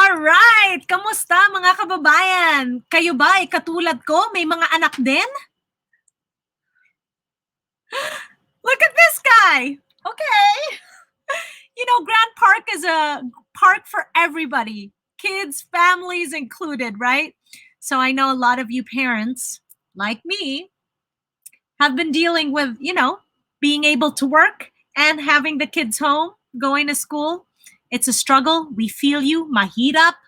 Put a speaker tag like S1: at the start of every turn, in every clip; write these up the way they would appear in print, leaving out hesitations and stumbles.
S1: Alright! Kamusta mga kababayan? Kayo ba ay katulad ko? May mga anak din? Look at this guy! Okay. You know, Grand Park is a park for everybody. Kids, families included, right? So I know a lot of you parents, like me, have been dealing with, being able to work and having the kids home, going to school. It's a struggle. We feel you, mahirap,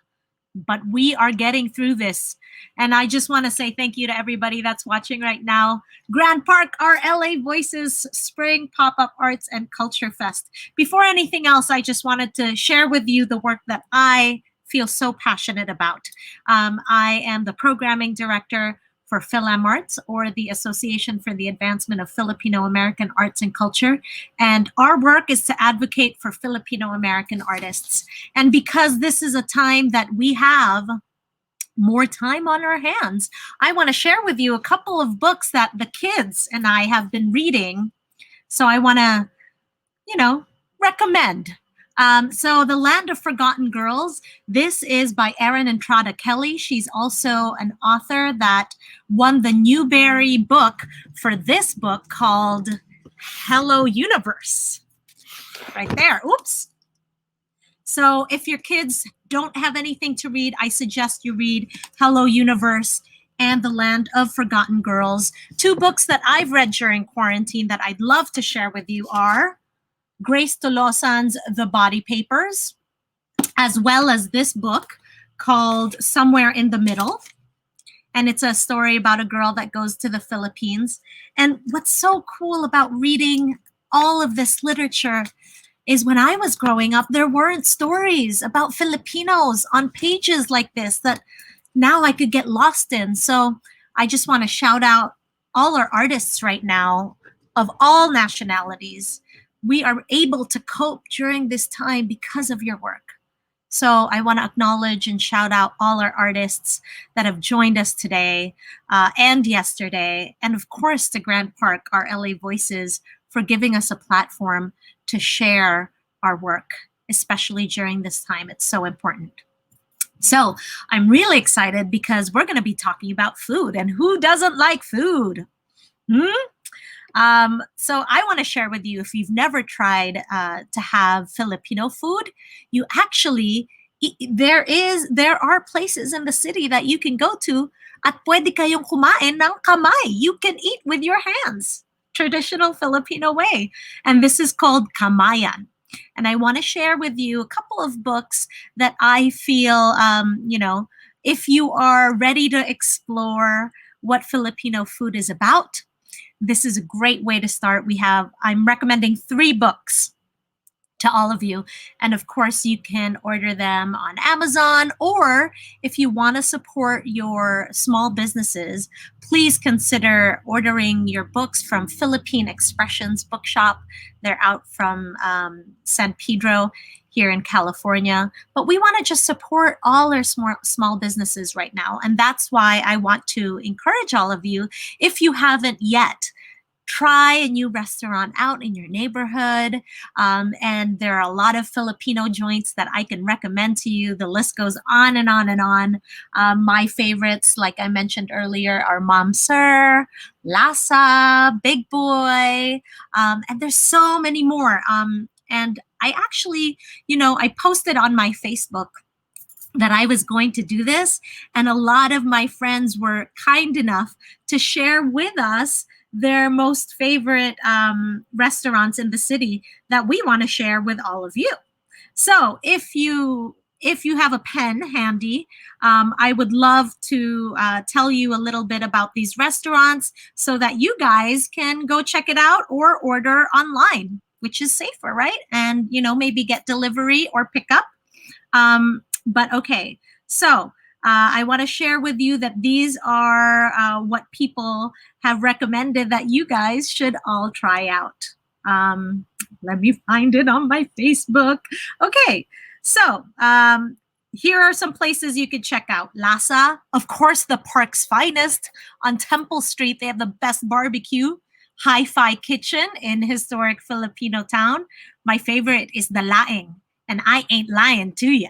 S1: but we are getting through this. And I just want to say thank you to everybody that's watching right now. Grand Park, our LA Voices Spring Pop-Up Arts and Culture Fest. Before anything else, I just wanted to share with you the work that I feel so passionate about. I am the programming director for PhilAmArts, or the Association for the Advancement of Filipino American Arts and Culture. And our work is to advocate for Filipino American artists. And because this is a time that we have more time on our hands, I want to share with you a couple of books that the kids and I have been reading. So I want to, recommend. So The Land of Forgotten Girls, this is by Erin Entrada Kelly. She's also an author that won the Newbery book for this book called Hello Universe. Right there. Oops. So if your kids don't have anything to read, I suggest you read Hello Universe and The Land of Forgotten Girls. Two books that I've read during quarantine that I'd love to share with you are Grace Tolosan's The Body Papers, as well as this book called Somewhere in the Middle. And it's a story about a girl that goes to the Philippines. And what's so cool about reading all of this literature is when I was growing up, there weren't stories about Filipinos on pages like this that now I could get lost in. So I just want to shout out all our artists right now of all nationalities. We are able to cope during this time because of your work. So I want to acknowledge and shout out all our artists that have joined us today and yesterday. And of course, to Grand Park, our LA Voices, for giving us a platform to share our work, especially during this time. It's so important. So I'm really excited because we're going to be talking about food, and who doesn't like food? So I want to share with you, if you've never tried to have Filipino food, you actually, there are places in the city that you can go to at pwede kayong kumain ng kamay. You can eat with your hands, traditional Filipino way. And this is called kamayan. And I want to share with you a couple of books that I feel, if you are ready to explore what Filipino food is about, this is a great way to start. I'm recommending 3 books to all of you. And of course, you can order them on Amazon, or if you want to support your small businesses, please consider ordering your books from Philippine Expressions Bookshop. They're out from San Pedro here in California. But we want to just support all our small businesses right now. And that's why I want to encourage all of you, if you haven't yet, try a new restaurant out in your neighborhood. And there are a lot of Filipino joints that I can recommend to you. The list goes on and on and on. My favorites, like I mentioned earlier, are Mom Sir, Lasa, Big Boy, and there's so many more. And I actually, I posted on my Facebook that I was going to do this, and a lot of my friends were kind enough to share with us their most favorite restaurants in the city that we want to share with all of you. So if you have a pen handy, I would love to tell you a little bit about these restaurants so that you guys can go check it out or order online, which is safer, right? And, maybe get delivery or pick up. But okay, so I want to share with you that these are what people have recommended that you guys should all try out. Let me find it on my Facebook. Okay, so here are some places you could check out. Lasa, of course, the park's finest. On Temple Street, they have the best barbecue. Hi-Fi Kitchen in historic Filipino town. My favorite is the Laing, and I ain't lying to you.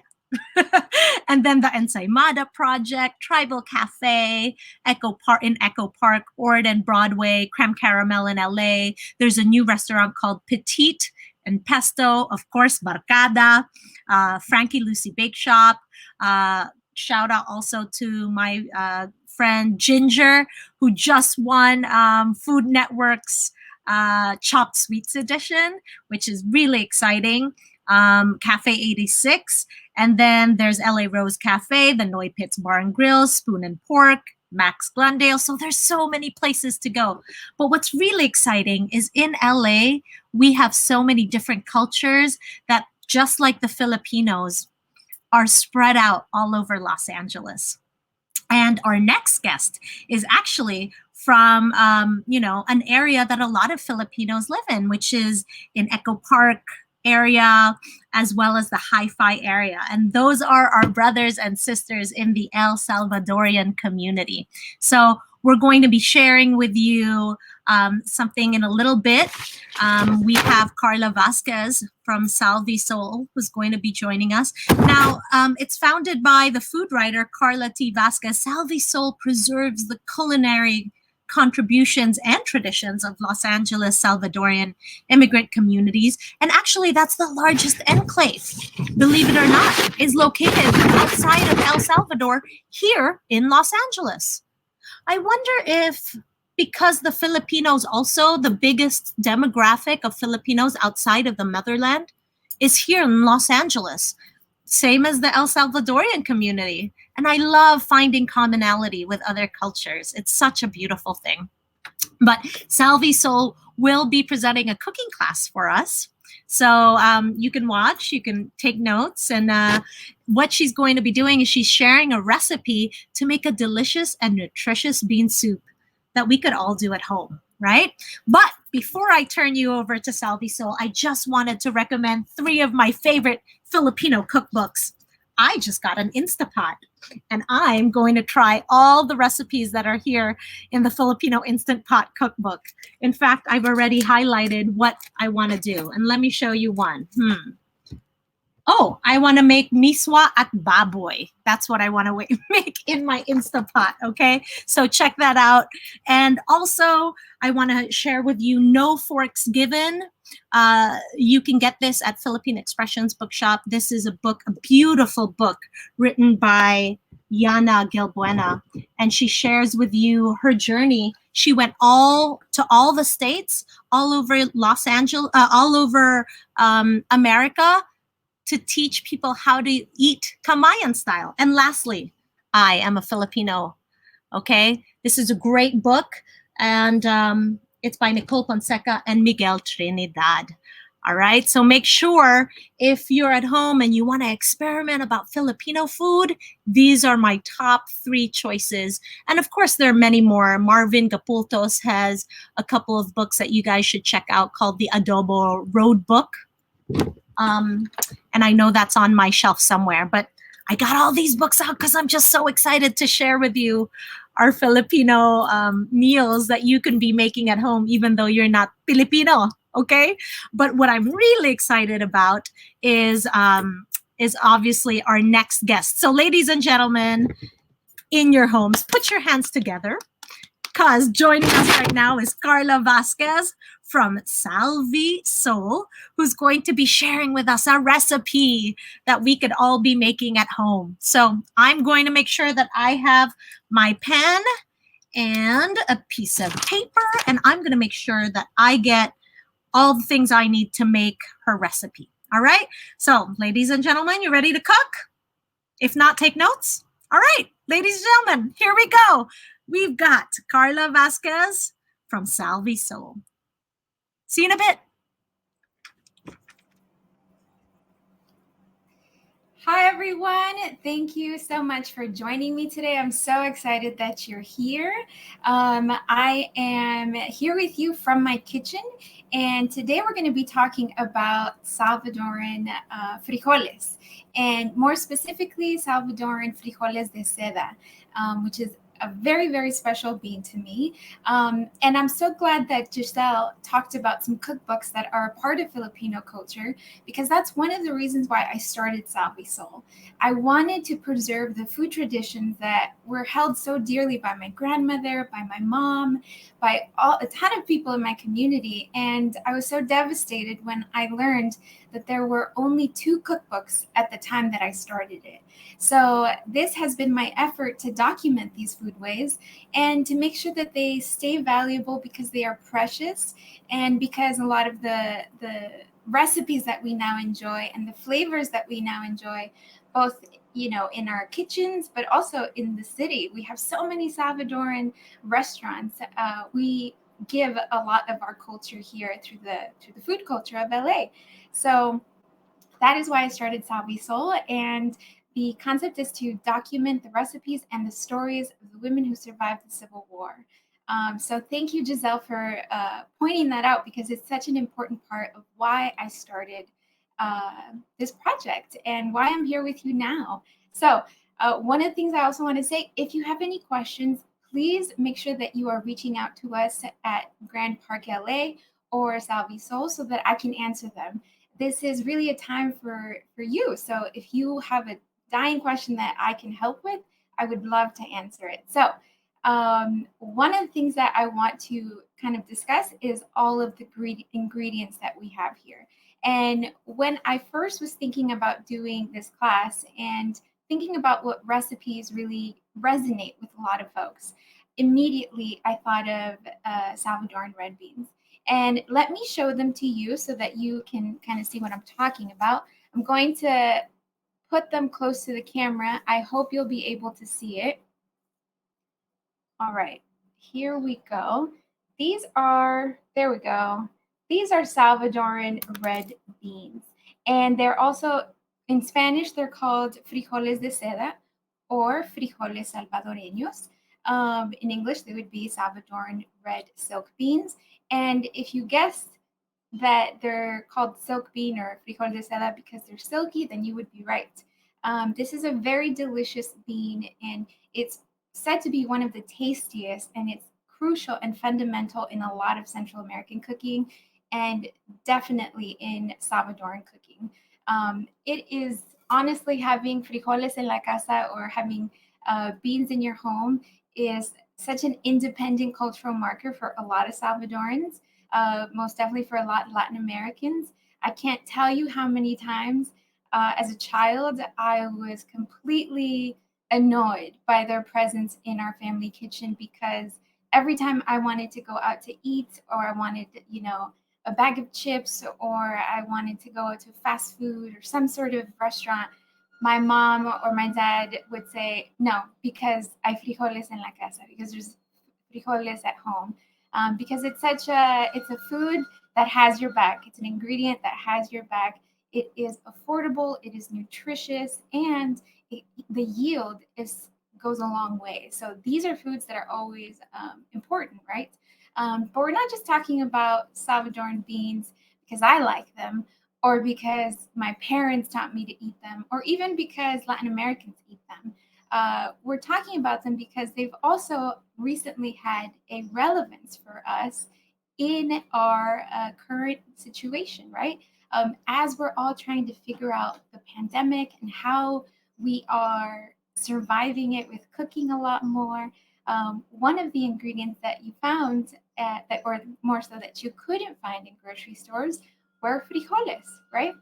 S1: And then the Ensaymada Project, Tribal Cafe, Echo Park in Echo Park, Ord and Broadway, Creme Caramel in LA. There's a new restaurant called Petite and Pesto, of course, Barcada, Frankie Lucy Bake Shop. Shout out also to my friend Ginger, who just won Food Network's Chopped Sweets edition, which is really exciting. Cafe 86. And then there's LA Rose Cafe, the Noy Pits Bar and Grill, Spoon and Pork, Max Glendale. So there's so many places to go. But what's really exciting is in LA, we have so many different cultures that, just like the Filipinos, are spread out all over Los Angeles. And our next guest is actually from, an area that a lot of Filipinos live in, which is in Echo Park area, as well as the Hi-Fi area. And those are our brothers and sisters in the El Salvadorian community. So we're going to be sharing with you something in a little bit. We have Karla Vasquez from SALVI Soul, who's going to be joining us. Now, it's founded by the food writer Karla T. Vasquez. SALVI Soul preserves the culinary contributions and traditions of Los Angeles Salvadorian immigrant communities. And actually, that's the largest enclave, believe it or not, is located outside of El Salvador, here in Los Angeles. I wonder if, because the Filipinos, also the biggest demographic of Filipinos outside of the motherland is here in Los Angeles, same as the El Salvadorian community. And I love finding commonality with other cultures. It's such a beautiful thing. But SALVI Soul will be presenting a cooking class for us. So you can watch, you can take notes. And what she's going to be doing is she's sharing a recipe to make a delicious and nutritious bean soup that we could all do at home, right? But before I turn you over to SALVI Soul, I just wanted to recommend 3 of my favorite Filipino cookbooks. I just got an Instapot, and I'm going to try all the recipes that are here in the Filipino Instant Pot cookbook. In fact, I've already highlighted what I want to do, and let me show you one. Oh, I want to make miswa at baboy. That's what I want to make in my Instapot, okay? So check that out. And also, I want to share with you No Forks Given. You can get this at Philippine Expressions Bookshop. This is a book, a beautiful book written by Yana Gilbuena, and she shares with you her journey. She went to all the states, all over Los Angeles, all over America, to teach people how to eat Kamayan style. And lastly, I am a Filipino, okay? This is a great book, and it's by Nicole Fonseca and Miguel Trinidad. All right, so make sure if you're at home and you want to experiment about Filipino food, these are my top 3 choices. And of course, there are many more. Marvin Gapultos has a couple of books that you guys should check out called the Adobo Road Book. And I know that's on my shelf somewhere, but I got all these books out because I'm just so excited to share with you our Filipino meals that you can be making at home, even though you're not Filipino, okay? But what I'm really excited about is obviously our next guest. So ladies and gentlemen, in your homes, put your hands together, because joining us right now is Karla Vasquez from SALVI Soul, who's going to be sharing with us a recipe that we could all be making at home. So I'm going to make sure that I have my pen and a piece of paper, and I'm going to make sure that I get all the things I need to make her recipe. All right? So, ladies and gentlemen, you ready to cook? If not, take notes. All right, ladies and gentlemen, here we go. We've got Karla Vasquez from SALVI Soul. See you in a bit.
S2: Hi, everyone. Thank you so much for joining me today. I'm so excited that you're here. I am here with you from my kitchen, and today we're going to be talking about Salvadoran frijoles, and more specifically, Salvadoran frijoles de seda, which is a very, very special bean to me. And I'm so glad that Giselle talked about some cookbooks that are a part of Filipino culture, because that's one of the reasons why I started Salvi Soul. I wanted to preserve the food traditions that were held so dearly by my grandmother, by my mom, by a ton of people in my community. And I was so devastated when I learned that there were only 2 cookbooks at the time that I started it. So this has been my effort to document these foodways and to make sure that they stay valuable, because they are precious, and because a lot of the recipes that we now enjoy and the flavors that we now enjoy, both in our kitchens but also in the city. We have so many Salvadoran restaurants. We give a lot of our culture here through the food culture of LA. So that is why I started Salvi Soul. And the concept is to document the recipes and the stories of the women who survived the Civil War. So thank you, Giselle, for pointing that out, because it's such an important part of why I started this project and why I'm here with you now. So one of the things I also want to say, if you have any questions, please make sure that you are reaching out to us at Grand Park LA or Salvi Soul so that I can answer them. This is really a time for you. So if you have a dying question that I can help with, I would love to answer it. So one of the things that I want to kind of discuss is all of the ingredients that we have here. And when I first was thinking about doing this class and thinking about what recipes really resonate with a lot of folks, immediately I thought of Salvadoran red beans. And let me show them to you so that you can kind of see what I'm talking about. I'm going to put them close to the camera. I hope you'll be able to see it. All right, here we go. There we go. These are Salvadoran red beans. And they're also, in Spanish, they're called frijoles de seda or frijoles salvadoreños. In English, they would be Salvadoran red silk beans. And if you guessed that they're called silk bean or frijol de seda because they're silky, then you would be right. This is a very delicious bean, and it's said to be one of the tastiest, and it's crucial and fundamental in a lot of Central American cooking, and definitely in Salvadoran cooking. It is honestly, having frijoles en la casa or having beans in your home is such an independent cultural marker for a lot of Salvadorans, most definitely for a lot of Latin Americans. I can't tell you how many times as a child I was completely annoyed by their presence in our family kitchen, because every time I wanted to go out to eat, or I wanted, a bag of chips, or I wanted to go to fast food or some sort of restaurant, my mom or my dad would say, no, because hay frijoles en la casa, because there's frijoles at home. Because it's a food that has your back. It's an ingredient that has your back. It is affordable, it is nutritious, and the yield goes a long way. So these are foods that are always important, right? But we're not just talking about Salvadoran beans because I like them, or because my parents taught me to eat them, or even because Latin Americans eat them. We're talking about them because they've also recently had a relevance for us in our current situation, right? As we're all trying to figure out the pandemic and how we are surviving it with cooking a lot more. One of the ingredients that you found or more so that you couldn't find in grocery stores, were frijoles, right?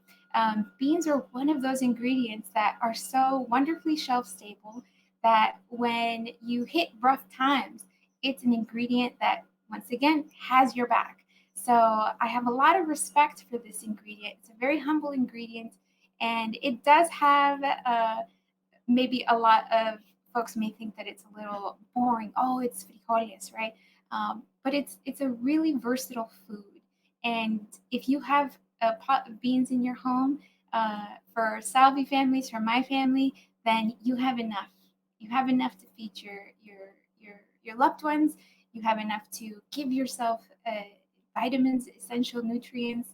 S2: Beans are one of those ingredients that are so wonderfully shelf stable that when you hit rough times, it's an ingredient that, once again, has your back. So I have a lot of respect for this ingredient. It's a very humble ingredient, and it does have maybe a lot of folks may think that it's a little boring. Oh, it's frijoles, right? But it's a really versatile food. And if you have a pot of beans in your home, for Salvi families, for my family, then you have enough. You have enough to feed your loved ones. You have enough to give yourself vitamins, essential nutrients.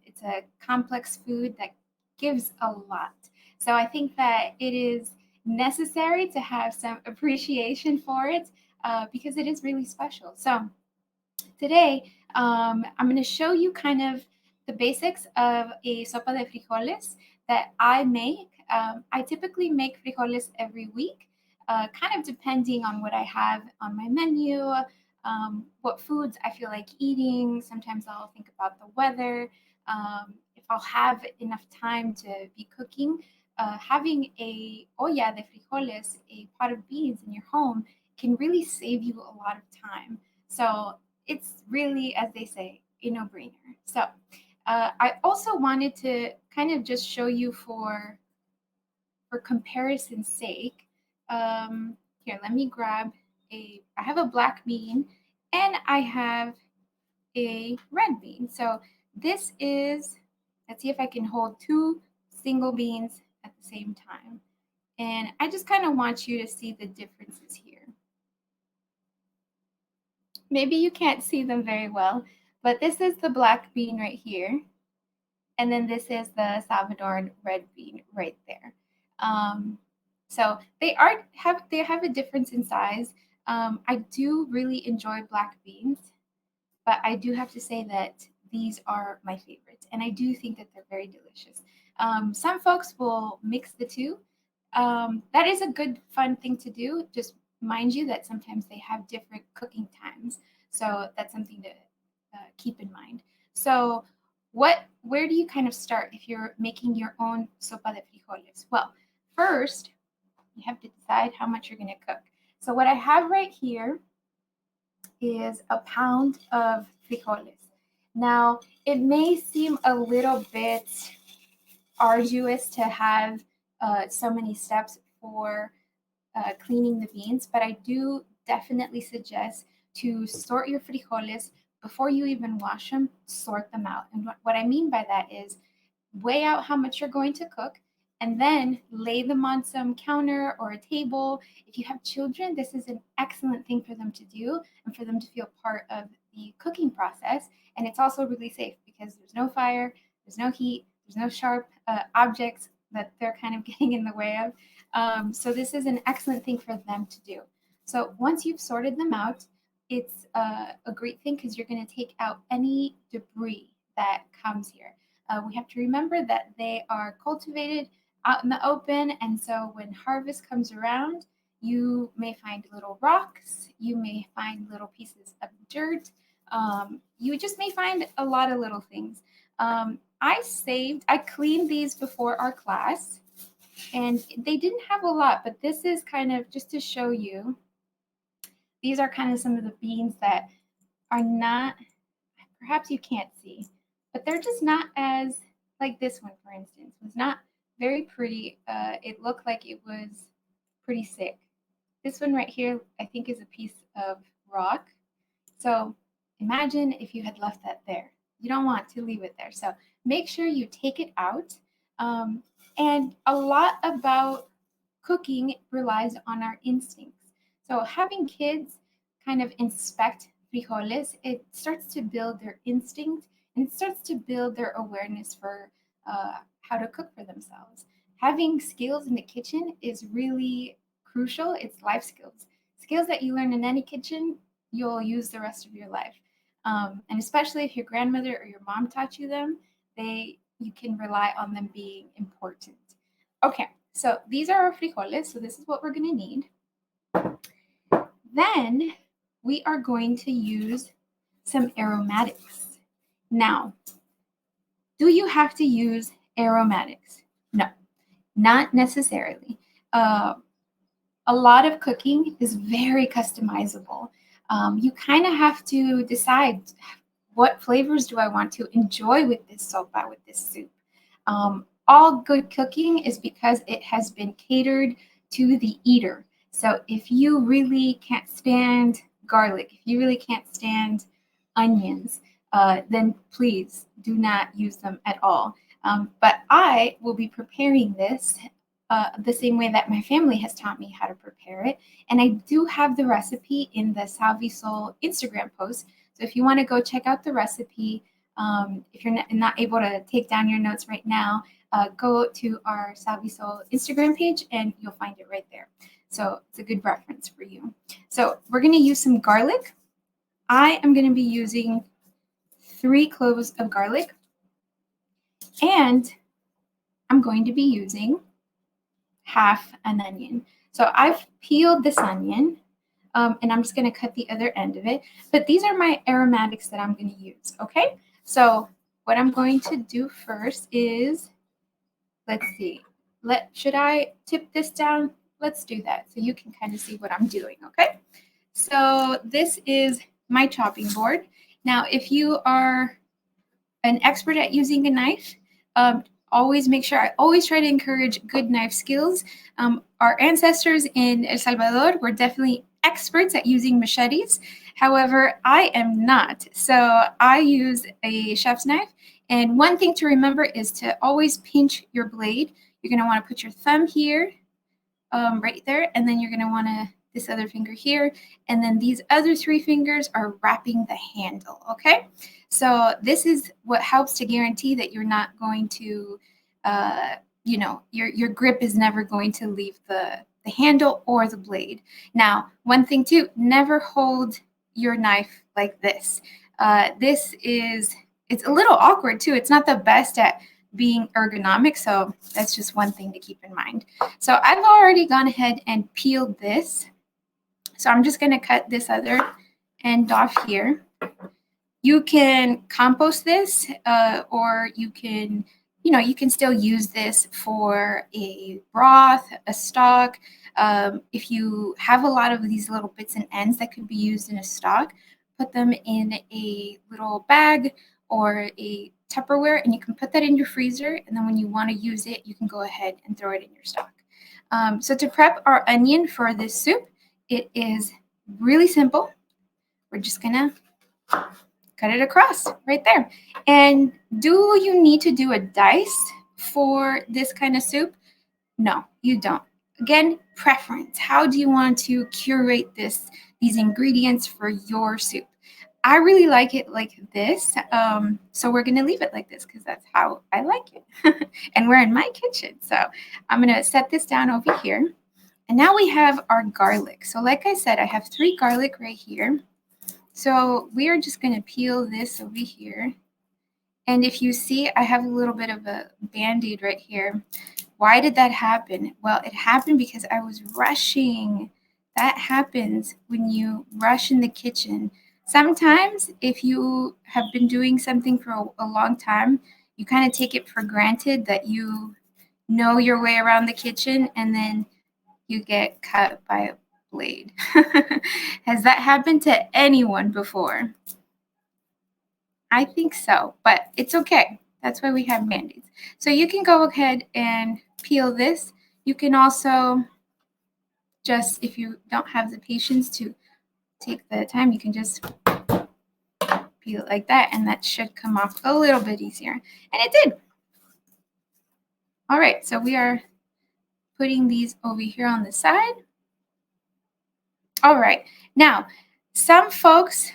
S2: It's a complex food that gives a lot. So I think that it is necessary to have some appreciation for it because it is really special. So today, I'm going to show you kind of the basics of a sopa de frijoles that I make. I typically make frijoles every week, kind of depending on what I have on my menu, what foods I feel like eating. Sometimes I'll think about the weather, if I'll have enough time to be cooking. Having a olla de frijoles, a pot of beans in your home, can really save you a lot of time. So it's really, as they say, a no-brainer. So I also wanted to kind of just show you for comparison's sake. Here, let me grab I have a black bean and I have a red bean. So this is, let's see if I can hold two single beans at the same time. And I just kind of want you to see the differences here. Maybe you can't see them very well, but this is the black bean right here. And then this is the Salvadoran red bean right there. So they have a difference in size. I do really enjoy black beans, but I do have to say that these are my favorites, and I do think that they're very delicious. Some folks will mix the two. That is a good, fun thing to do. Just mind you that sometimes they have different cooking times, so that's something to keep in mind. So, where do you kind of start if you're making your own sopa de frijoles? Well, first you have to decide how much you're going to cook. So, what I have right here is a pound of frijoles. Now, it may seem a little bit arduous to have so many steps for cleaning the beans, but I do definitely suggest to sort your frijoles before you even wash them, sort them out. And what I mean by that is weigh out how much you're going to cook and then lay them on some counter or a table. If you have children, this is an excellent thing for them to do and for them to feel part of the cooking process. And it's also really safe because there's no fire, there's no heat, there's no sharp objects that they're kind of getting in the way of. So this is an excellent thing for them to do. So once you've sorted them out, it's a great thing because you're going to take out any debris that comes here. We have to remember that they are cultivated out in the open, and so when harvest comes around, you may find little rocks, you may find little pieces of dirt, you just may find a lot of little things. I cleaned these before our class, and they didn't have a lot, but this is kind of just to show you. These are kind of some of the beans that are not, perhaps you can't see, but they're just not as, like this one, for instance, was not very pretty. It looked like it was pretty sick. This one right here, I think, is a piece of rock. So imagine if you had left that there. You don't want to leave it there. So make sure you take it out. And a lot about cooking relies on our instincts. So having kids kind of inspect frijoles, it starts to build their instinct and it starts to build their awareness for how to cook for themselves. Having skills in the kitchen is really crucial. It's life skills. Skills that you learn in any kitchen, you'll use the rest of your life. And especially if your grandmother or your mom taught you them, you can rely on them being important. Okay, so these are our frijoles. So this is what we're going to need. Then we are going to use some aromatics. Now, do you have to use aromatics? No, not necessarily. A lot of cooking is very customizable. You kind of have to decide what flavors do I want to enjoy with this sopa, with this soup. All good cooking is because it has been catered to the eater. So if you really can't stand garlic, if you really can't stand onions, then please do not use them at all. But I will be preparing this the same way that my family has taught me how to prepare it. And I do have the recipe in the SALVI Soul Instagram post. So if you want to go check out the recipe, if you're not able to take down your notes right now, go to our SALVI Instagram page and you'll find it right there. So it's a good reference for you. So we're going to use some garlic. I am going to be using 3 cloves of garlic, and I'm going to be using half an onion. So I've peeled this onion, and I'm just going to cut the other end of it. But these are my aromatics that I'm going to use, okay? So what I'm going to do first is, let's see, should I tip this down? Let's do that so you can kind of see what I'm doing, okay? So this is my chopping board. Now, if you are an expert at using a knife, always make sure, I always try to encourage good knife skills. Our ancestors in El Salvador were definitely experts at using machetes. However, I am not. So I use a chef's knife. And one thing to remember is to always pinch your blade. You're going to want to put your thumb here, right there, and then you're going to want to this other finger here, and then these other 3 fingers are wrapping the handle, okay? So this is what helps to guarantee that you're not going to, your grip is never going to leave the handle or the blade. Now, one thing too, never hold your knife like this. It's a little awkward too. It's not the best at being ergonomic, so that's just one thing to keep in mind. So I've already gone ahead and peeled this. So I'm just going to cut this other end off here. You can compost this, or you can still use this for a broth, a stock. If you have a lot of these little bits and ends that could be used in a stock, put them in a little bag or a Tupperware, and you can put that in your freezer. And then when you want to use it, you can go ahead and throw it in your stock. So to prep our onion for this soup, it is really simple. We're just going to cut it across right there. And do you need to do a dice for this kind of soup? No, you don't. Again, preference. How do you want to curate these ingredients for your soup? I really like it like this. So we're going to leave it like this because that's how I like it. And we're in my kitchen. So I'm going to set this down over here. And now we have our garlic. So like I said, I have 3 garlic right here. So we are just going to peel this over here. And if you see, I have a little bit of a Band-Aid right here. Why did that happen? Well, it happened because I was rushing. That happens when you rush in the kitchen. Sometimes if you have been doing something for a long time, you kind of take it for granted that you know your way around the kitchen, and then you get cut by a blade. Has that happened to anyone before? I think so, but it's okay. That's why we have Band-Aids. So you can go ahead and peel this. You can also just, if you don't have the patience to take the time, you can just peel it like that, and that should come off a little bit easier. And it did. All right, so we are putting these over here on the side. All right, now, some folks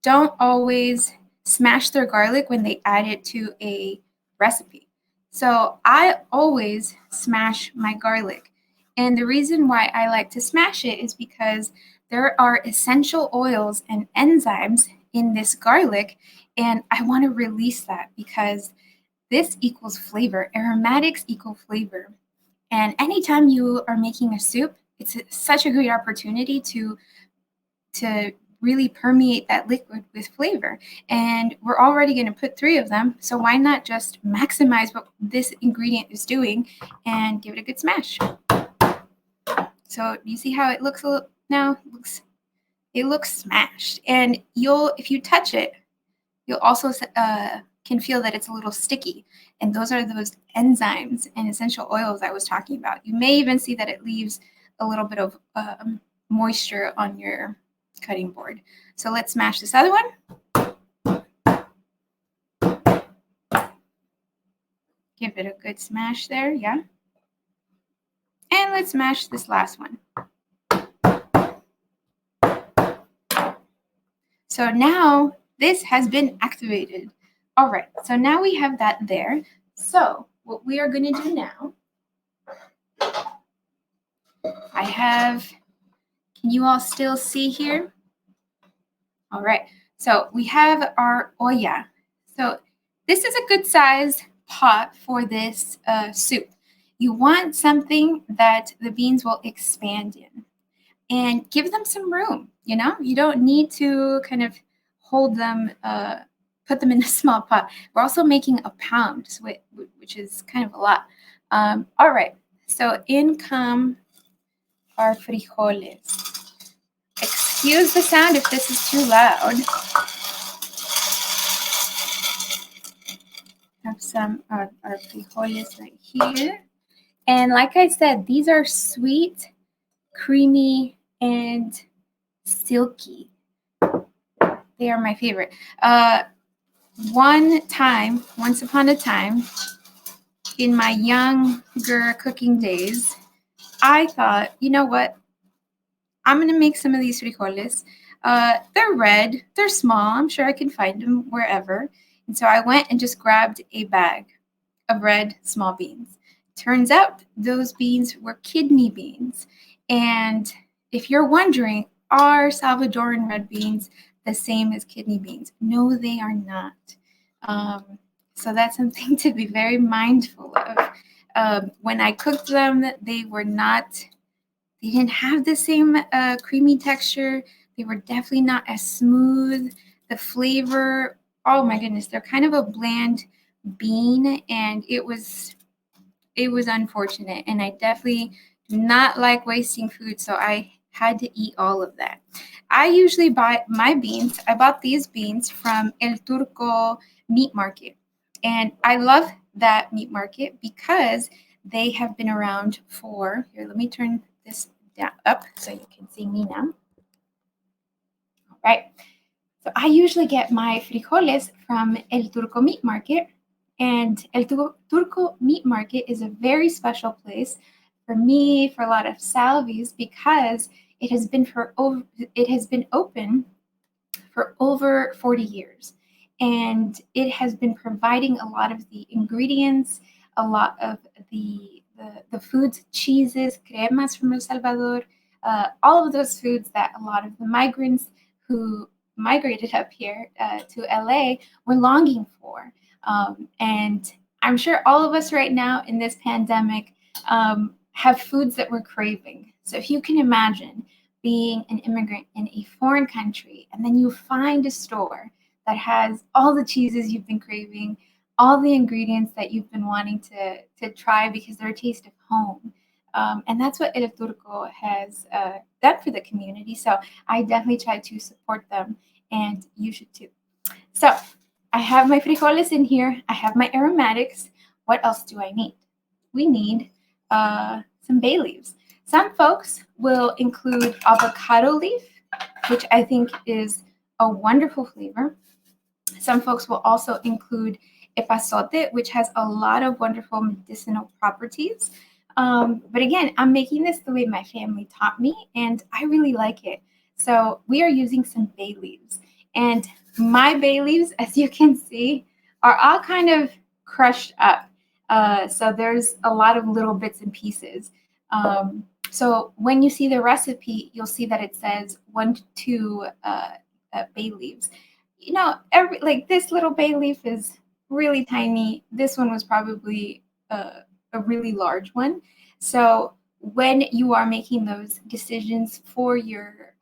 S2: don't always smash their garlic when they add it to a recipe. So I always smash my garlic. And the reason why I like to smash it is because there are essential oils and enzymes in this garlic, and I want to release that because this equals flavor. Aromatics equal flavor. And anytime you are making a soup, it's such a great opportunity to really permeate that liquid with flavor. And we're already going to put 3 of them, so why not just maximize what this ingredient is doing and give it a good smash. So you see how it looks now? It looks smashed. And if you touch it, you'll also can feel that it's a little sticky. And those are those enzymes and essential oils I was talking about. You may even see that it leaves a little bit of moisture on your cutting board. So let's smash this other one. Give it a good smash there, yeah. And let's smash this last one. So now this has been activated. All right, so now we have that there. So what we are going to do now, I have, can you all still see here? All right, so we have our olla. So this is a good size pot for this soup. You want something that the beans will expand in and give them some room. You don't need to kind of hold them, put them in a small pot. We're also making a pound, which is kind of a lot. All right, so in come our frijoles. Excuse the sound if this is too loud. Have some of our frijoles right here. And like I said, these are sweet, creamy, and silky. They are my favorite. Once upon a time, in my younger cooking days, I thought, you know what? I'm going to make some of these frijoles. They're red. They're small. I'm sure I can find them wherever. And so I went and just grabbed a bag of red small beans. Turns out those beans were kidney beans. And if you're wondering, are Salvadoran red beans the same as kidney beans? No, they are not. So that's something to be very mindful of. When I cooked them, they didn't have the same creamy texture. They were definitely not as smooth. The flavor, oh my goodness, they're kind of a bland bean, and it was unfortunate. And I definitely do not like wasting food, so I had to eat all of that. I usually buy my beans. I bought these beans from El Turco meat market, and I love that meat market because they have been around for, here, let me turn this down up so you can see me now. All right. So I usually get my frijoles from El Turco meat market, and El Turco meat market is a very special place for me, for a lot of Salvis, because it has been open for over 40 years. And it has been providing a lot of the ingredients, a lot of the foods, cheeses, cremas from El Salvador, all of those foods that a lot of the migrants who migrated up here to LA were longing for. And I'm sure all of us right now in this pandemic have foods that we're craving. So if you can imagine being an immigrant in a foreign country, and then you find a store that has all the cheeses you've been craving, all the ingredients that you've been wanting to try because they're a taste of home. And that's what El Turco has done for the community. So I definitely try to support them, and you should too. So I have my frijoles in here. I have my aromatics. What else do I need? We need some bay leaves. Some folks will include avocado leaf, which I think is a wonderful flavor. Some folks will also include epazote, which has a lot of wonderful medicinal properties. But again, I'm making this the way my family taught me, and I really like it. So we are using some bay leaves. And my bay leaves, as you can see, are all kind of crushed up. So there's a lot of little bits and pieces. So when you see the recipe, you'll see that it says 1 to 2 bay leaves. Like this little bay leaf is really tiny. This one was probably a really large one. So when you are making those decisions for your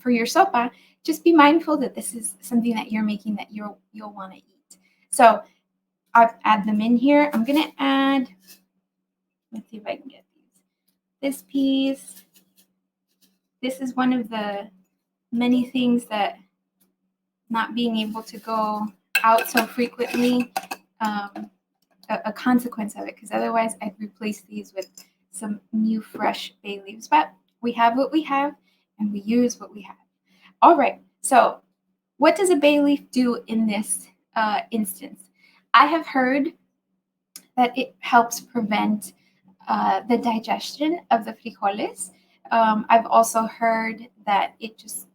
S2: sopa, just be mindful that this is something that you're making that you'll want to eat. So I'll add them in here. I'm gonna add. Let's see if I can get this piece. This is one of the many things that not being able to go out so frequently, a consequence of it, because otherwise I'd replace these with some new fresh bay leaves. But we have what we have, and we use what we have. All right, so what does a bay leaf do in this instance? I have heard that it helps prevent the digestion of the frijoles. I've also heard that it just,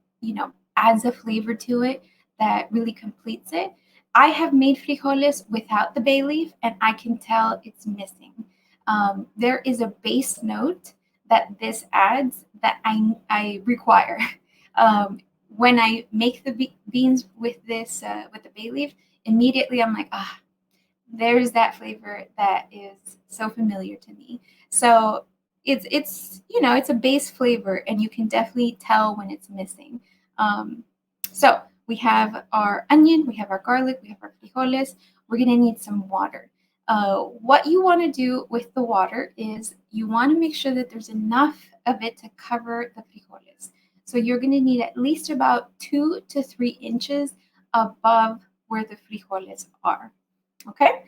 S2: adds a flavor to it that really completes it. I have made frijoles without the bay leaf, and I can tell it's missing. There is a base note that this adds that I require. Um, when I make the beans with this with the bay leaf, immediately I'm like, ah, there's that flavor that is so familiar to me. So it's it's a base flavor, and you can definitely tell when it's missing. Um, so we have our onion, we have our garlic, we have our frijoles. We're gonna need some water. What you want to do with the water is you want to make sure that there's enough of it to cover the frijoles. So you're going to need at least about 2 to 3 inches above where the frijoles are. Okay.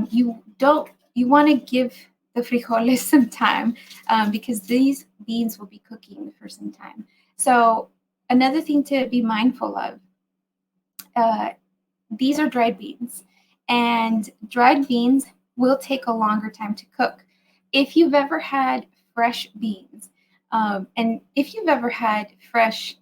S2: You want to give the frijoles some time because these beans will be cooking for some time. So another thing to be mindful of, uh, these are dried beans, and dried beans will take a longer time to cook. If you've ever had fresh beans, and if you've ever had fresh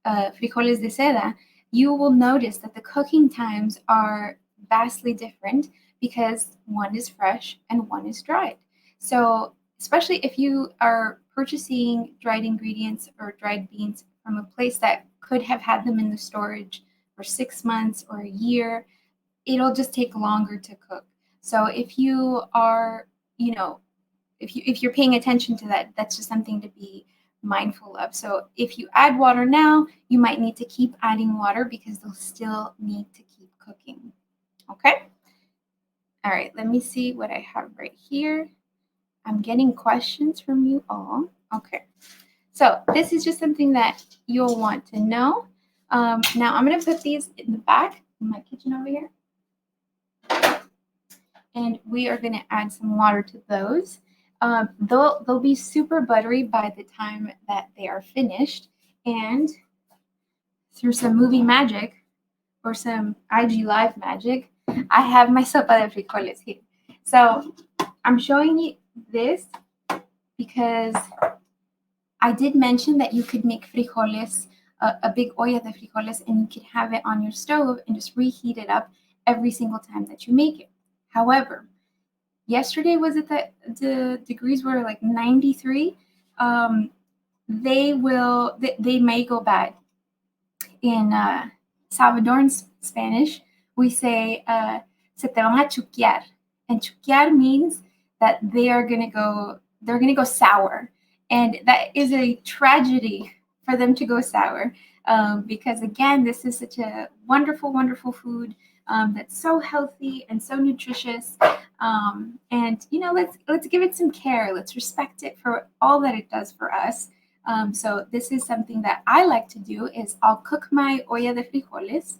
S2: frijoles de seda, you will notice that the cooking times are vastly different because one is fresh and one is dried. So, especially if you are purchasing dried ingredients or dried beans from a place that could have had them in the storage for 6 months or a year, it'll just take longer to cook. So if you are, if you're paying attention to that, that's just something to be mindful of. So if you add water now, you might need to keep adding water because they'll still need to keep cooking. Okay? All right, let me see what I have right here. I'm getting questions from you all. Okay. So this is just something that you'll want to know. Now I'm going to put these in the back in my kitchen over here. And we are going to add some water to those. They'll be super buttery by the time that they are finished. And through some movie magic or some IG Live magic, I have my sopa de frijoles here. So I'm showing you this because I did mention that you could make frijoles, a big olla de frijoles, and you could have it on your stove and just reheat it up every single time that you make it. However, yesterday was it that the degrees were like 93? They may go bad. In Salvadoran Spanish, we say se te van a chuquear, and chuquear means that they're gonna go sour, and that is a tragedy for them to go sour, because again, this is such a wonderful, wonderful food that's so healthy and so nutritious. And let's give it some care. Let's respect it for all that it does for us. So this is something that I like to do is I'll cook my olla de frijoles,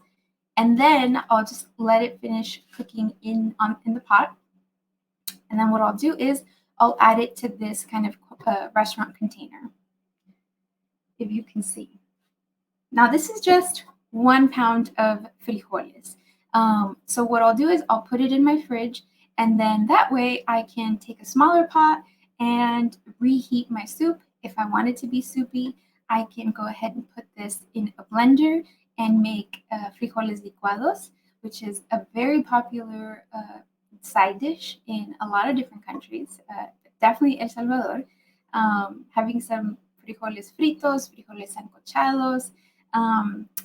S2: and then I'll just let it finish cooking in the pot. And then what I'll do is I'll add it to this kind of restaurant container, if you can see. Now this is just 1 pound of frijoles. So what I'll do is I'll put it in my fridge, and then that way I can take a smaller pot and reheat my soup. If I want it to be soupy, I can go ahead and put this in a blender and make frijoles licuados, which is a very popular side dish in a lot of different countries, definitely El Salvador. Having some frijoles fritos, frijoles sancochados.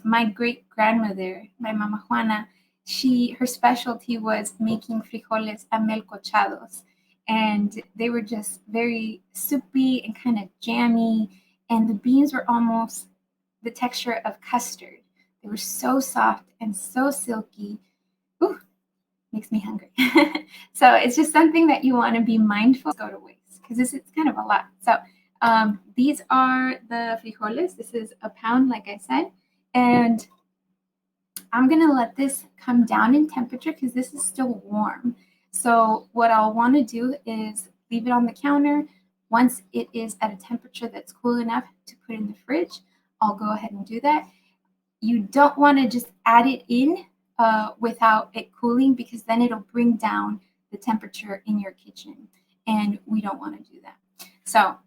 S2: My great grandmother, my Mama Juana, her specialty was making frijoles amelcochados, and they were just very soupy and kind of jammy, and the beans were almost the texture of custard. They were so soft and so silky. Ooh, makes me hungry. So it's just something that you want to be mindful go to waste because it's kind of a lot. So these are the frijoles. This is a pound, like I said, and I'm going to let this come down in temperature because this is still warm. So what I'll want to do is leave it on the counter. Once it is at a temperature that's cool enough to put in the fridge, I'll go ahead and do that. You don't want to just add it in without it cooling because then it'll bring down the temperature in your kitchen, and we don't want to do that. So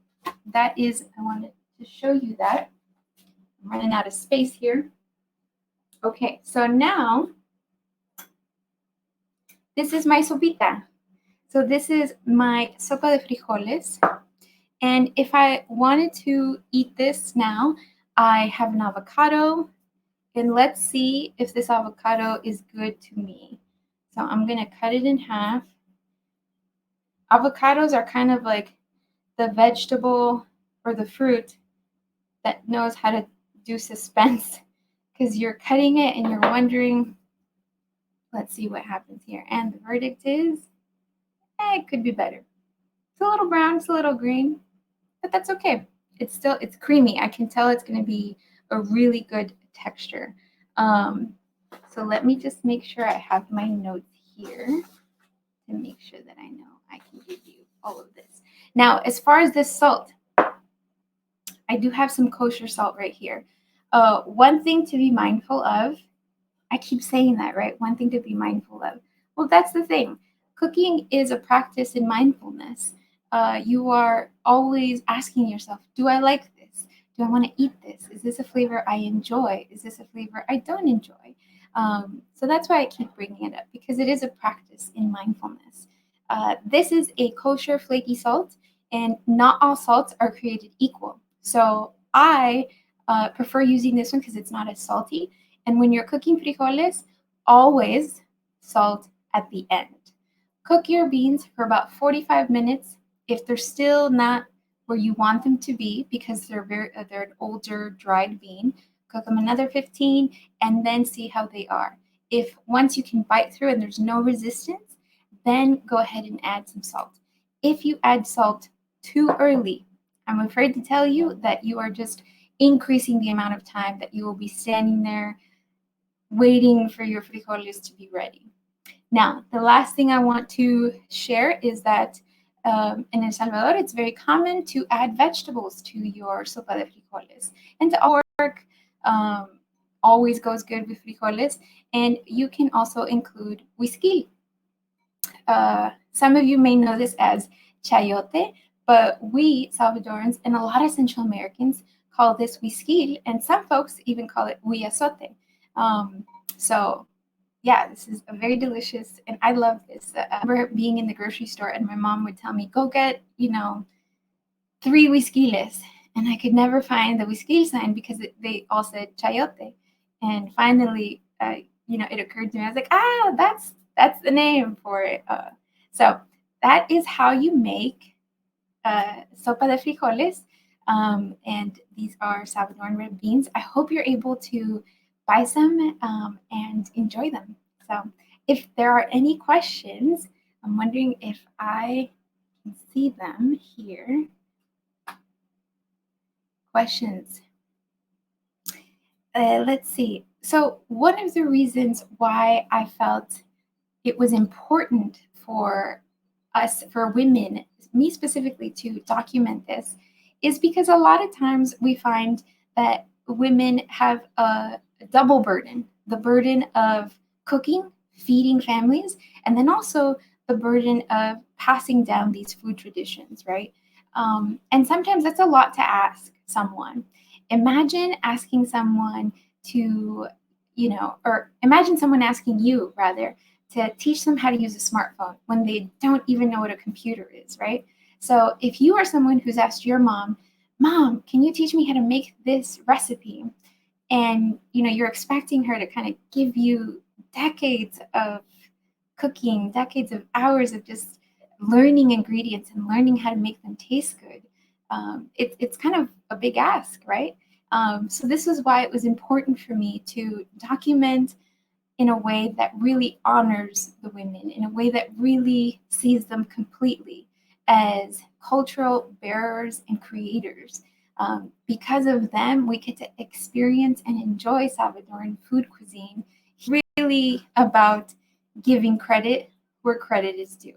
S2: that is, I wanted to show you that. I'm running out of space here. Okay, so now This is my sopita. So this is my sopa de frijoles. And if I wanted to eat this now, I have an avocado. And let's see if this avocado is good to me. So I'm going to cut it in half. Avocados are kind of like the vegetable or the fruit that knows how to do suspense because you're cutting it and you're wondering, let's see what happens here. And the verdict is, it could be better. It's a little brown, it's a little green, but that's okay. It's creamy. I can tell it's going to be a really good texture. So let me just make sure I have my notes here to make sure that I know I can give you all of this. Now, as far as this salt, I do have some kosher salt right here. One thing to be mindful of, I keep saying that, right? One thing to be mindful of. Well, that's the thing. Cooking is a practice in mindfulness. You are always asking yourself, do I like this? Do I want to eat this? Is this a flavor I enjoy? Is this a flavor I don't enjoy? So that's why I keep bringing it up, because it is a practice in mindfulness. This is a kosher flaky salt, and not all salts are created equal. So I prefer using this one because it's not as salty. And when you're cooking frijoles, always salt at the end. Cook your beans for about 45 minutes. If they're still not where you want them to be because they're an older dried bean, cook them another 15 and then see how they are. If once you can bite through and there's no resistance, then go ahead and add some salt. If you add salt too early, I'm afraid to tell you that you are just increasing the amount of time that you will be standing there waiting for your frijoles to be ready. Now, the last thing I want to share is that in El Salvador, it's very common to add vegetables to your sopa de frijoles. And to work always goes good with frijoles. And you can also include whiskey. Some of you may know this as chayote, but we Salvadorans and a lot of Central Americans call this whiskey, and some folks even call it huiazote. So yeah, this is a very delicious, and I love this. I remember being in the grocery store, and my mom would tell me, "Go get, 3 whiskiles," and I could never find the whiskey sign because they all said chayote. And finally, it occurred to me. I was like, that's the name for it. So that is how you make sopa de frijoles. And these are Salvadoran red beans. I hope you're able to buy some and enjoy them. So if there are any questions, I'm wondering if I can see them here. Questions. Let's see. So one of the reasons why I felt it was important for us, for women, me specifically, to document this is because a lot of times we find that women have a double burden, the burden of cooking, feeding families, and then also the burden of passing down these food traditions, right? And sometimes that's a lot to ask someone. Imagine asking someone to, or imagine someone asking you rather to teach them how to use a smartphone when they don't even know what a computer is, right? So if you are someone who's asked your mom, "Mom, can you teach me how to make this recipe?" And you're expecting her to kind of give you decades of cooking, decades of hours of just learning ingredients and learning how to make them taste good. It's kind of a big ask, right? So this is why it was important for me to document in a way that really honors the women, in a way that really sees them completely as cultural bearers and creators. Because of them, we get to experience and enjoy Salvadoran food cuisine. Really about giving credit where credit is due.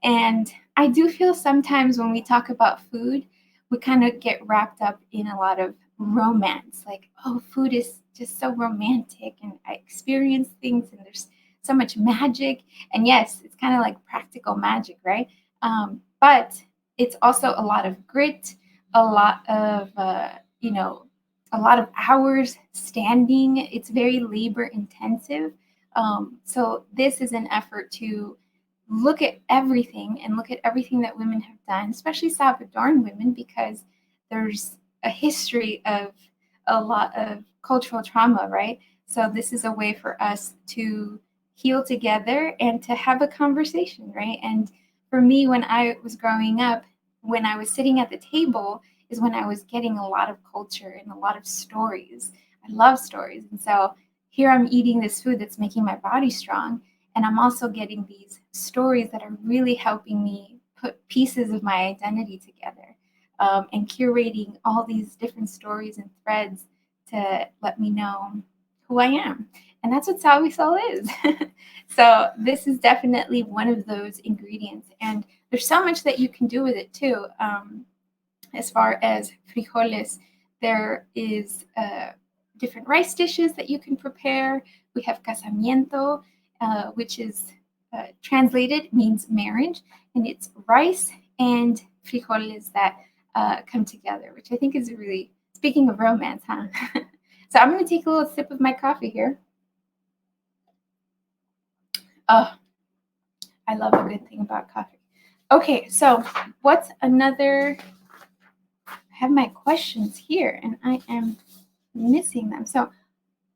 S2: And I do feel sometimes when we talk about food, we kind of get wrapped up in a lot of romance, like, oh, food is just so romantic and I experience things and there's so much magic. And yes, it's kind of like practical magic, right? But it's also a lot of grit, a lot of, a lot of hours standing. It's very labor intensive. So this is an effort to look at everything and look at everything that women have done, especially Salvadoran women, because there's a history of a lot of cultural trauma, right? So this is a way for us to heal together and to have a conversation, right? And for me, when I was growing up, when I was sitting at the table, is when I was getting a lot of culture and a lot of stories. I love stories. And so here I'm eating this food that's making my body strong. And I'm also getting these stories that are really helping me put pieces of my identity together, and curating all these different stories and threads to let me know who I am. And that's what Salvi Sol is. So this is definitely one of those ingredients. And there's so much that you can do with it too. As far as frijoles, there is different rice dishes that you can prepare. We have casamiento, which is translated means marriage, and it's rice and frijoles that come together, which I think is really, speaking of romance, huh? So I'm going to take a little sip of my coffee here. Oh, I love a good thing about coffee. Okay, so what's another? I have my questions here, and I am missing them. So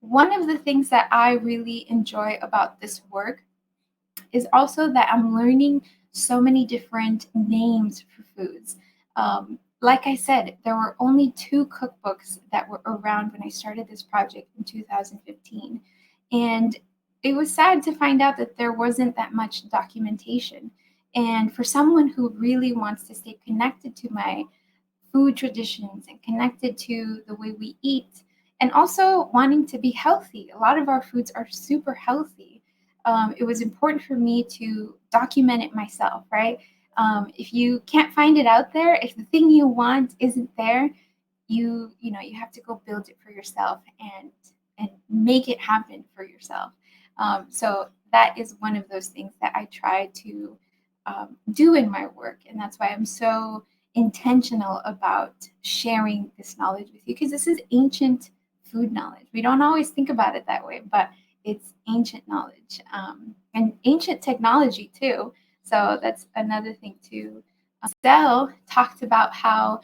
S2: one of the things that I really enjoy about this work is also that I'm learning so many different names for foods. Like I said, there were only 2 cookbooks that were around when I started this project in 2015. And it was sad to find out that there wasn't that much documentation. And for someone who really wants to stay connected to my food traditions and connected to the way we eat, and also wanting to be healthy. A lot of our foods are super healthy. It was important for me to document it myself, right? If you can't find it out there, if the thing you want isn't there, you have to go build it for yourself and make it happen for yourself. So that is one of those things that I try to do in my work, and that's why I'm so intentional about sharing this knowledge with you, because this is ancient food knowledge. We don't always think about it that way, but it's ancient knowledge, and ancient technology too. So that's another thing too. Sel talked about how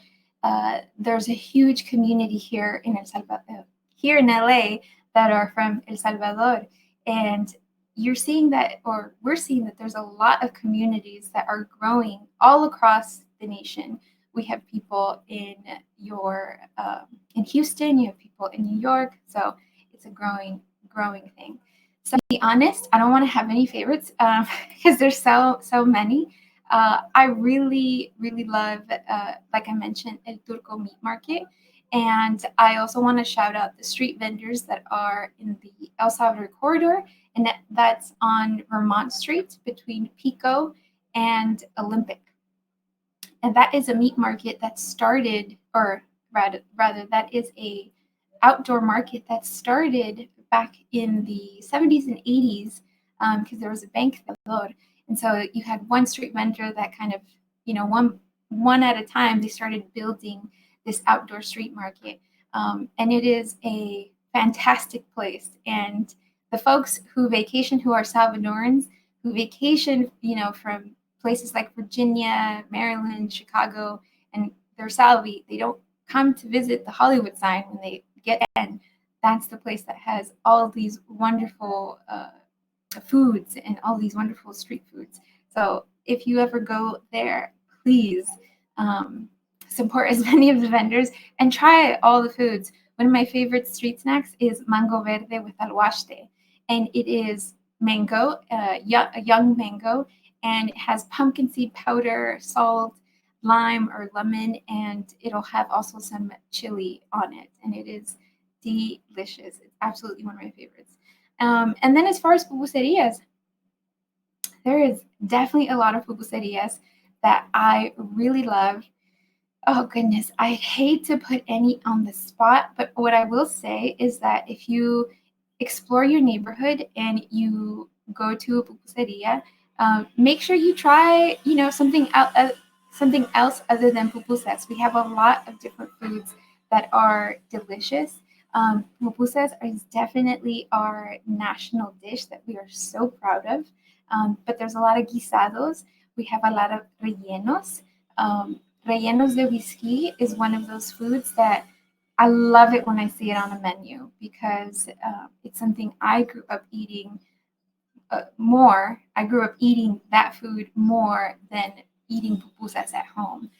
S2: there's a huge community here in El Salvador, here in LA, that are from El Salvador, and you're seeing that, or we're seeing that there's a lot of communities that are growing all across the nation. We have people in Houston, you have people in New York, so it's a growing thing. So to be honest, I don't want to have any favorites because there's so many. I really love, like I mentioned, El Turco Meat Market. And I also want to shout out the street vendors that are in the El Salvador corridor, and that's on Vermont Street between Pico and Olympic. And that is a meat market that started, or rather, that is a outdoor market that started back in the 70s and 80s, because there was a bank there. And so you had one street vendor that kind of, one at a time, they started building this outdoor street market. And it is a fantastic place. And the folks who vacation, who are Salvadorans, who vacation, from places like Virginia, Maryland, Chicago, and they're Salvi, they don't come to visit the Hollywood sign when they get in. That's the place that has all these wonderful foods and all these wonderful street foods. So if you ever go there, please support as many of the vendors and try all the foods. One of my favorite street snacks is mango verde with alhuaste, and it is mango, a young mango, and it has pumpkin seed powder, salt, lime or lemon, and it'll have also some chili on it, and it is delicious. It's absolutely one of my favorites. And then as far as pupuserias, there is definitely a lot of pupuserias that I really love. Oh goodness, I hate to put any on the spot, but what I will say is that if you explore your neighborhood and you go to a pupuseria, make sure you try, something else other than pupusas. We have a lot of different foods that are delicious. Pupusas is definitely our national dish that we are so proud of. But there's a lot of guisados. We have a lot of rellenos. Rellenos de whiskey is one of those foods that I love it when I see it on a menu because it's something I grew up eating more. I grew up eating that food more than eating pupusas at home.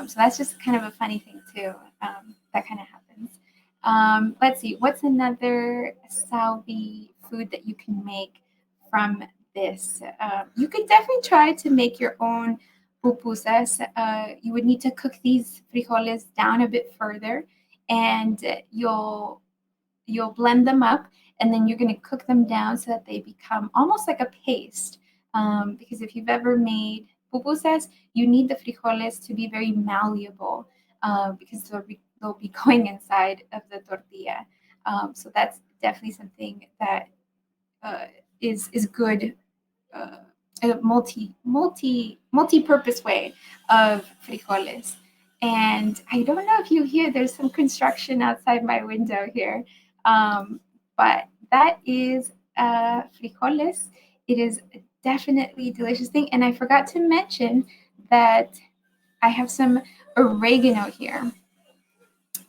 S2: So that's just kind of a funny thing too. That kind of happens. Let's see, what's another salvi food that you can make from this? You could definitely try to make your own pupusas. You would need to cook these frijoles down a bit further, and you'll blend them up, and then you're going to cook them down so that they become almost like a paste. Because if you've ever made pupusas, you need the frijoles to be very malleable because they'll be going inside of the tortilla. So that's definitely something that uh, is good, uh, a multi-purpose way of frijoles. And I don't know if you hear, there's some construction outside my window here, um, but that is frijoles. It is definitely a delicious thing. And I forgot to mention that I have some oregano here.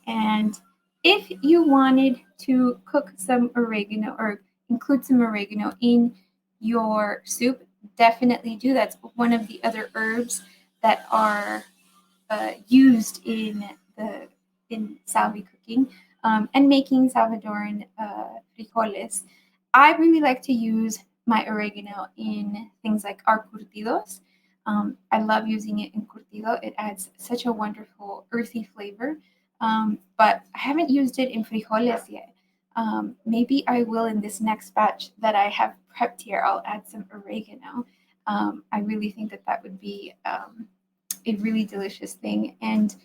S2: And if you wanted to cook some oregano or include some oregano in your soup, definitely do. That's one of the other herbs that are used the in Salvi cooking and making Salvadoran frijoles. I really like to use my oregano in things like our curtidos. I love using it in curtido. It adds such a wonderful earthy flavor. But I haven't used it in frijoles yet. Maybe I will in this next batch that I have prepped here. I'll add some oregano. I really think that that would be a really delicious thing. And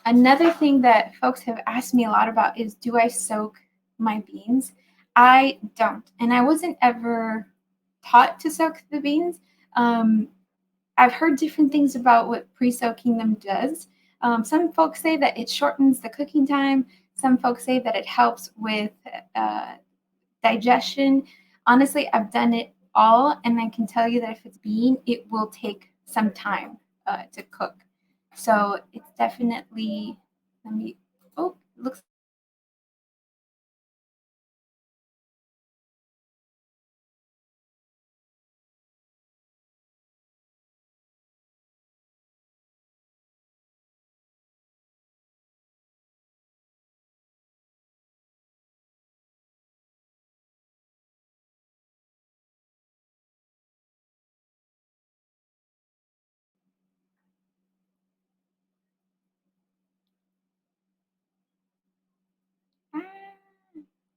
S2: another thing that folks have asked me a lot about is, do I soak my beans? I don't. And I wasn't ever taught to soak the beans. Um, I've heard different things about what pre soaking them does. Some folks say that it shortens the cooking time. Some folks say that it helps with uh, digestion. Honestly, I've done it all, and I can tell you that if it's bean, it will take some time to cook. So it's definitely, let me, oh, looks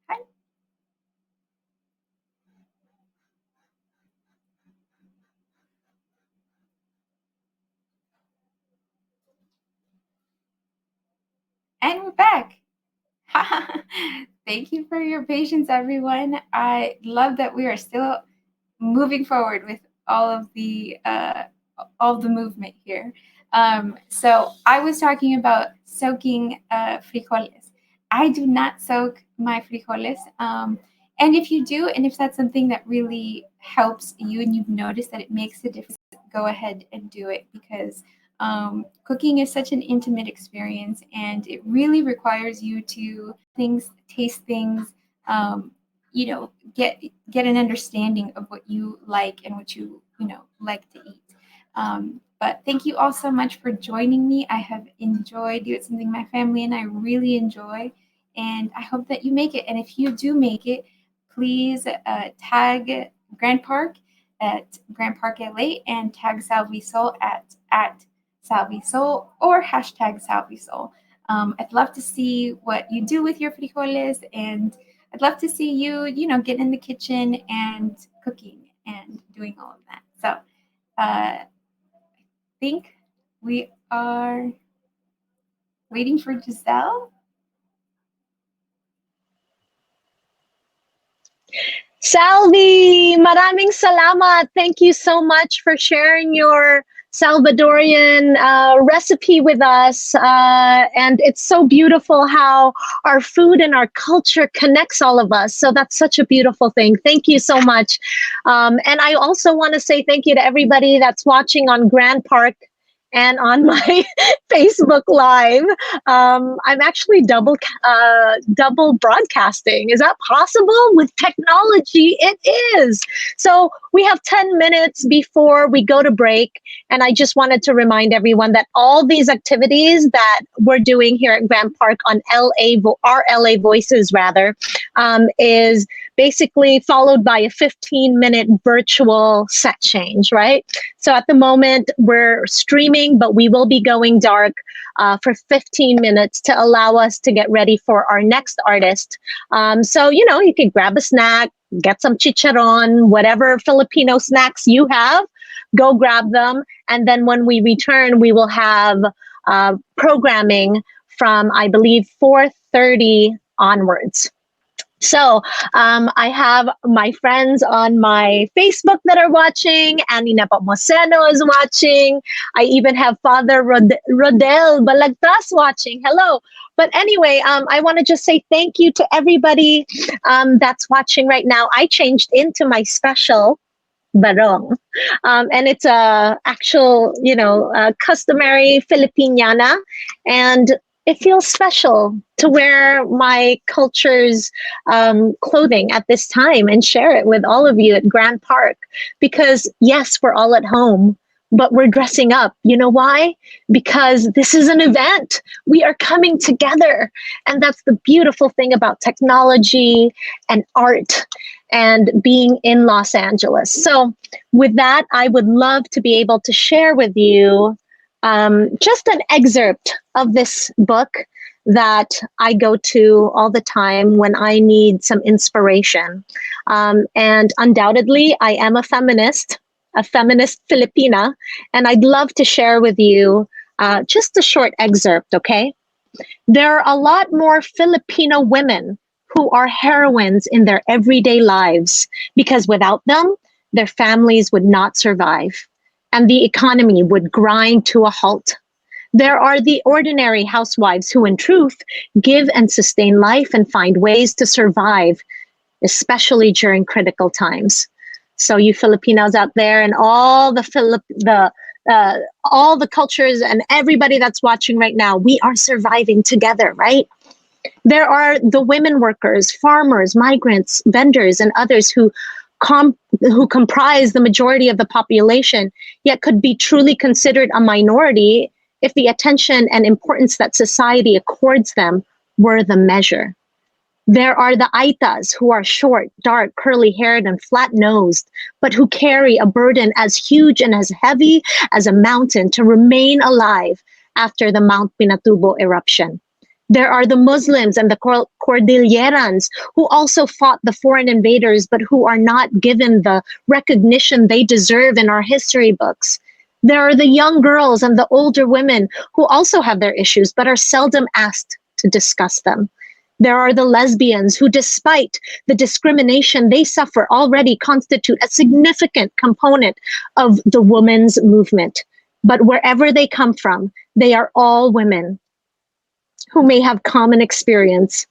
S2: hi. And we're back. Thank you for your patience, everyone. I love that we are still moving forward with all of the movement here. So I was talking about soaking frijoles. I do not soak my frijoles. And if you do, and if that's something that really helps you and you've noticed that it makes a difference, go ahead and do it because cooking is such an intimate experience and it really requires you to things, taste things, um, get an understanding of what you like and what you like to eat. But thank you all so much for joining me. I have enjoyed it. It's something my family and I really enjoy, and I hope that you make it. And if you do make it, please tag Grand Park at Grand Park LA and tag Salvi Soul at Salvi Soul or hashtag Salvi Soul. I'd love to see what you do with your frijoles, and I'd love to see get in the kitchen and cooking and doing all of that. So I think we are waiting for Giselle.
S3: Salvi, maraming salamat. Thank you so much for sharing your Salvadorian recipe with us. And it's so beautiful how our food and our culture connects all of us. So that's such a beautiful thing. Thank you so much. And I also want to say thank you to everybody that's watching on Grand Park and on my Facebook Live. I'm actually double broadcasting. Is that possible with technology? It is. So we have 10 minutes before we go to break. And I just wanted to remind everyone that all these activities that we're doing here at Grand Park on our LA Voices rather, is basically followed by a 15-minute virtual set change, right? So at the moment we're streaming, but we will be going dark for 15 minutes to allow us to get ready for our next artist. So, you can grab a snack, get some chicharron, whatever Filipino snacks you have, go grab them. And then when we return, we will have programming from, I believe, 4:30 onwards. So I have my friends on my Facebook that are watching. Annie Nepomuceno is watching. I even have Father Rodel Balagtas watching. Hello. But anyway, I want to just say thank you to everybody that's watching right now. I changed into my special barong. And it's a actual, customary Filipiniana. And it feels special to wear my culture's clothing at this time and share it with all of you at Grand Park. Because yes, we're all at home, but we're dressing up. You know why? Because this is an event. We are coming together. And that's the beautiful thing about technology and art and being in Los Angeles. So with that, I would love to be able to share with you just an excerpt of this book that I go to all the time when I need some inspiration. And undoubtedly, I am a feminist Filipina, and I'd love to share with you just a short excerpt, okay? There are a lot more Filipino women who are heroines in their everyday lives because without them, their families would not survive and the economy would grind to a halt. There are the ordinary housewives who, in truth, give and sustain life and find ways to survive, especially during critical times. So you Filipinos out there and all the cultures and everybody that's watching right now, we are surviving together, right? There are the women workers, farmers, migrants, vendors, and others who comprise the majority of the population, yet could be truly considered a minority if the attention and importance that society accords them were the measure. There are the Aitas who are short, dark, curly-haired, and flat-nosed, but who carry a burden as huge and as heavy as a mountain to remain alive after the Mount Pinatubo eruption. There are the Muslims and the Cordillerans who also fought the foreign invaders, but who are not given the recognition they deserve in our history books. There are the young girls and the older women who also have their issues, but are seldom asked to discuss them. There are the lesbians who, despite the discrimination they suffer, already constitute a significant component of the women's movement. But wherever they come from, they are all women who may have common experiences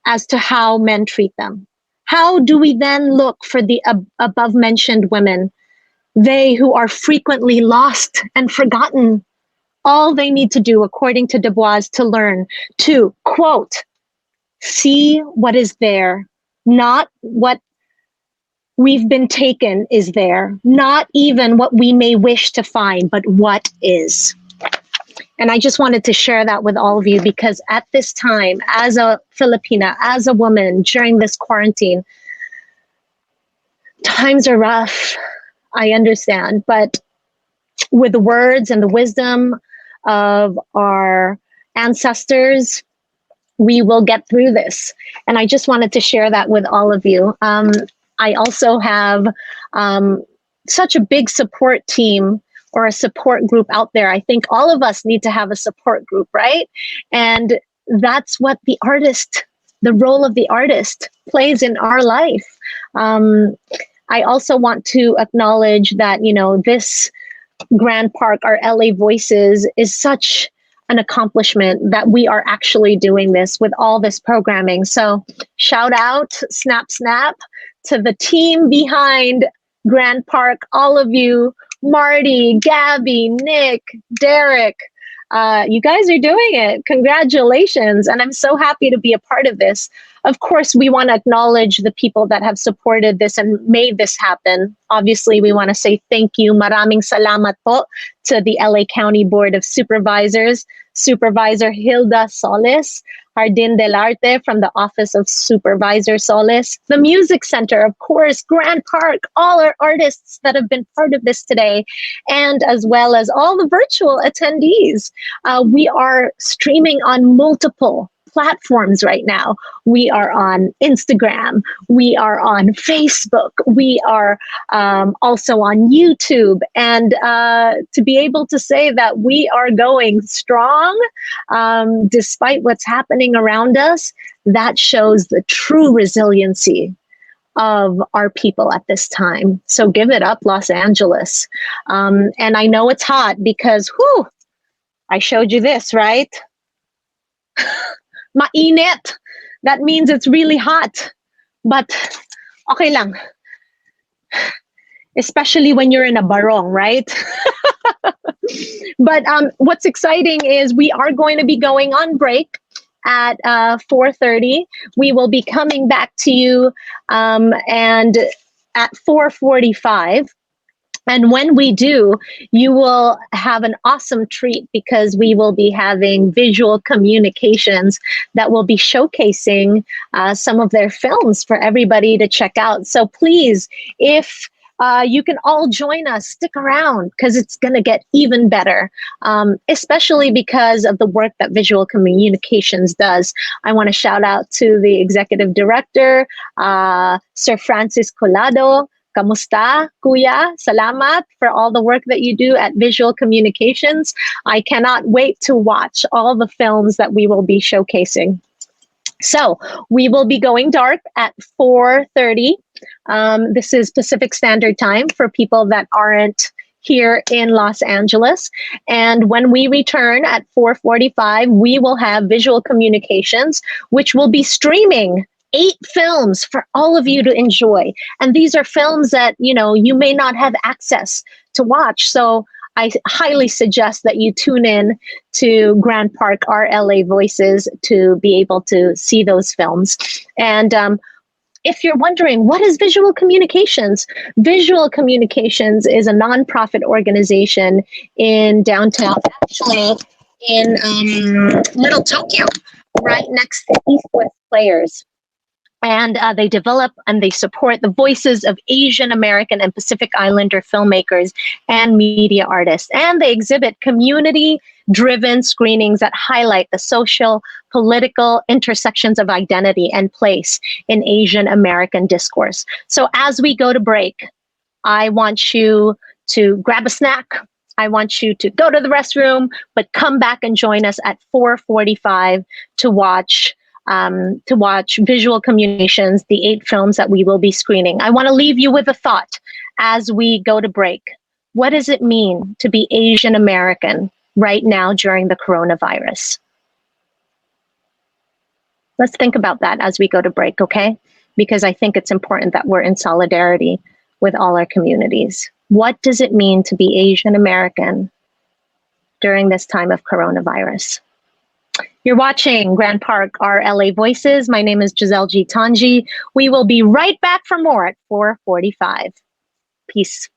S3: as to how men treat them. How do we then look for the above-mentioned women, they who are frequently lost and forgotten? All they need to do, according to Du Bois, to learn to, quote, see what is there, not what we've been taken is there, not even what we may wish to find, but what is. And I just wanted to share that with all of you because at this time, as a Filipina, as a woman during this quarantine, times are rough. I understand, but with the words and the wisdom of our ancestors, we will get through this. And I just wanted to share that with all of you. I also have such a big support team or a support group out there. I think all of us need to have a support group, right? And that's what the role of the artist plays in our life. I also want to acknowledge that, this Grand Park, our LA Voices, is such an accomplishment that we are actually doing this with all this programming. So shout out, snap, snap to the team behind Grand Park, all of you, Marty, Gabby, Nick, Derek. You guys are doing it. Congratulations. And I'm so happy to be a part of this. Of course, we want to acknowledge the people that have supported this and made this happen. Obviously, we want to say thank you. Maraming salamat po to the LA County Board of Supervisors, Supervisor Hilda Solis, Jardín del Arte from the Office of Supervisor Solis, the Music Center, of course, Grand Park, all our artists that have been part of this today, and as well as all the virtual attendees. We are streaming on multiple platforms right now. We are on Instagram. We are on Facebook. We are also on YouTube. And to be able to say that we are going strong despite what's happening around us, that shows the true resiliency of our people at this time. So give it up, Los Angeles. And I know it's hot because, I showed you this, right? Mainit. That means it's really hot. But okay lang. Especially when you're in a barong, right? But what's exciting is we are going to be going on break at 4:30. We will be coming back to you and at 4:45. And when we do, you will have an awesome treat because we will be having visual communications that will be showcasing some of their films for everybody to check out. So please, if you can all join us, stick around because it's going to get even better, especially because of the work that visual communications does. I want to shout out to the executive director, Sir Francis Colado. Kamusta, Kuya? Salamat for all the work that you do at Visual Communications. I cannot wait to watch all the films that we will be showcasing. So we will be going dark at 4:30. This is Pacific Standard Time for people that aren't here in Los Angeles. And when we return at 4:45, we will have Visual Communications, which will be streaming 8 films for all of you to enjoy. And these are films that, you may not have access to watch. So I highly suggest that you tune in to Grand Park, our LA Voices, to be able to see those films. And if you're wondering, what is Visual Communications? Visual Communications is a nonprofit organization in downtown, actually in Little Tokyo, right next to East West Players. And they develop and they support the voices of Asian American and Pacific Islander filmmakers and media artists. And they exhibit community-driven screenings that highlight the social, political intersections of identity and place in Asian American discourse. So as we go to break, I want you to grab a snack. I want you to go to the restroom, but come back and join us at 4:45 to watch Visual Communications, the 8 films that we will be screening. I want to leave you with a thought as we go to break. What does it mean to be Asian American right now during the coronavirus? Let's think about that as we go to break, okay? Because I think it's important that we're in solidarity with all our communities. What does it mean to be Asian American during this time of coronavirus? You're watching Grand Park, our LA Voices. My name is Giselle G. Tanji. We will be right back for more at 4:45. Peace.